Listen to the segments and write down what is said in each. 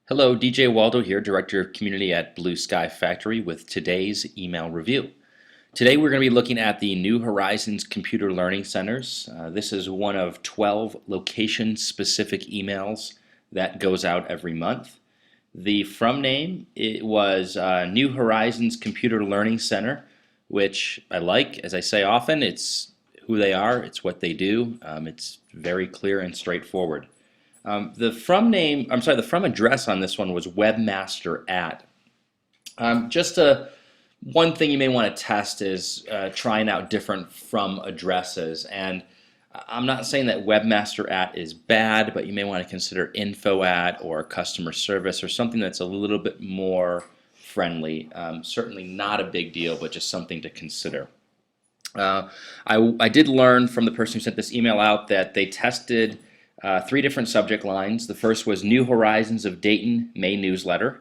Hello, DJ Waldo here, Director of Community at Blue Sky Factory with today's email review. Today we're going to be looking at the New Horizons Computer Learning Centers. This is one of 12 location-specific emails that goes out every month. The from name, it was New Horizons Computer Learning Center, which I like. As I say often, it's who they are, it's what they do. It's very clear and straightforward. The from address on this one was webmaster at. One thing you may want to test is trying out different from addresses. And I'm not saying that webmaster at is bad, but you may want to consider info at or customer service or something that's a little bit more friendly. Certainly not a big deal, but just something to consider. I did learn from the person who sent this email out that they tested 3 different subject lines. The first was New Horizons of Dayton May Newsletter.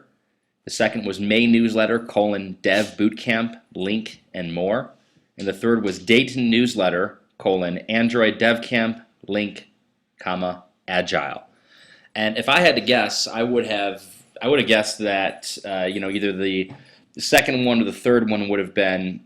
The second was May Newsletter, Dev Bootcamp, link, and more. And the third was Dayton Newsletter, Android Dev Camp, link, Agile. And if I had to guess, I would have guessed that either the second one or the third one would have been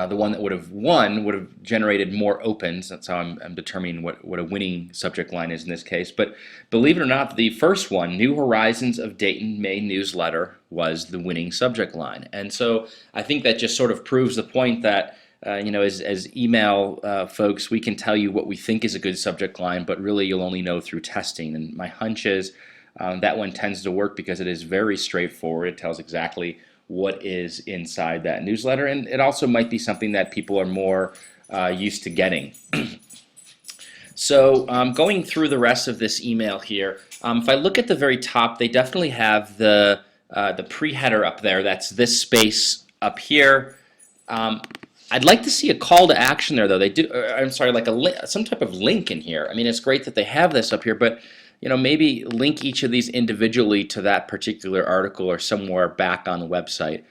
the one that would have won would have generated more opens. That's how I'm determining what a winning subject line is in this case. But believe it or not, the first one, New Horizons of Dayton May Newsletter, was the winning subject line. And so I think that just sort of proves the point that as email folks, we can tell you what we think is a good subject line, but really you'll only know through testing. And my hunch is that one tends to work because it is very straightforward. It tells exactly what is inside that newsletter, and it also might be something that people are more used to getting. So going through the rest of this email here, if I look at the very top, they definitely have the pre-header up there. That's this space up here. I'd like to see a call to action there, though. They do. I'm sorry, like some type of link in here. I mean, it's great that they have this up here, but maybe link each of these individually to that particular article or somewhere back on the website.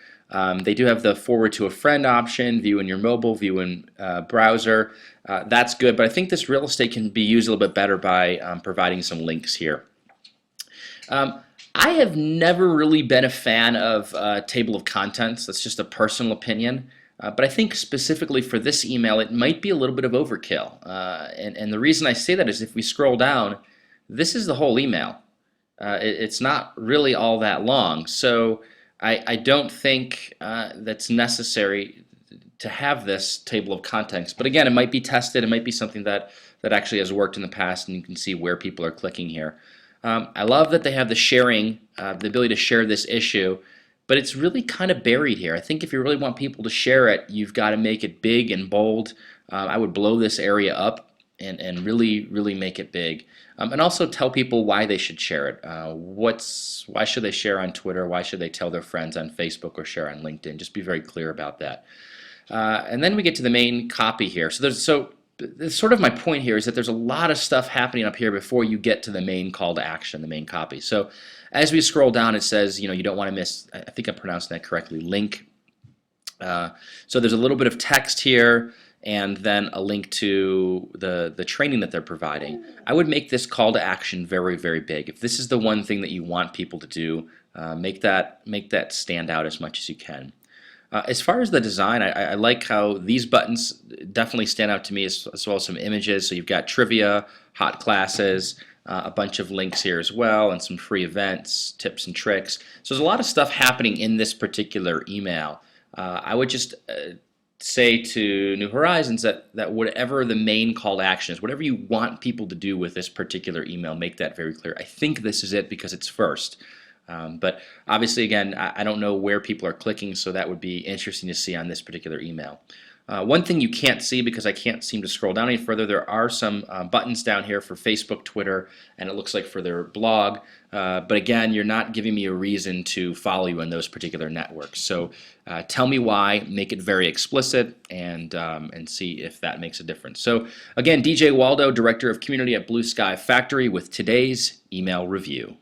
They do have the forward to a friend option, view in your mobile, view in browser. That's good, but I think this real estate can be used a little bit better by providing some links here. I have never really been a fan of table of contents. That's just a personal opinion. But I think specifically for this email, it might be a little bit of overkill. And the reason I say that is if we scroll down, this is the whole email. It's not really all that long, so I don't think that's necessary to have this table of contents. But again, it might be tested. It might be something that actually has worked in the past, and you can see where people are clicking here. I love that they have the sharing, the ability to share this issue, but it's really kind of buried here. I think if you really want people to share it, you've got to make it big and bold. I would blow this area up and really make it big. And also tell people why they should share it. Why should they share on Twitter? Why should they tell their friends on Facebook or share on LinkedIn? Just be very clear about that. And then we get to the main copy here. So sort of my point here is that there's a lot of stuff happening up here before you get to the main call to action, the main copy. So as we scroll down, it says, you don't want to miss, I think I'm pronouncing that correctly, link. So there's a little bit of text here, and then a link to the training that they're providing. I would make this call to action very, very big. If this is the one thing that you want people to do, make that stand out as much as you can. As far as the design, I like how these buttons definitely stand out to me, as well as some images. So you've got trivia, hot classes, a bunch of links here as well, and some free events, tips and tricks. So there's a lot of stuff happening in this particular email. I would just say to New Horizons that whatever the main call to action is, whatever you want people to do with this particular email, make that very clear. I think this is it because it's first. But obviously, again, I don't know where people are clicking, so that would be interesting to see on this particular email. One thing you can't see, because I can't seem to scroll down any further, there are some buttons down here for Facebook, Twitter, and it looks like for their blog. But again, you're not giving me a reason to follow you on those particular networks. So tell me why, make it very explicit, and see if that makes a difference. So again, DJ Waldo, Director of Community at Blue Sky Factory, with today's email review.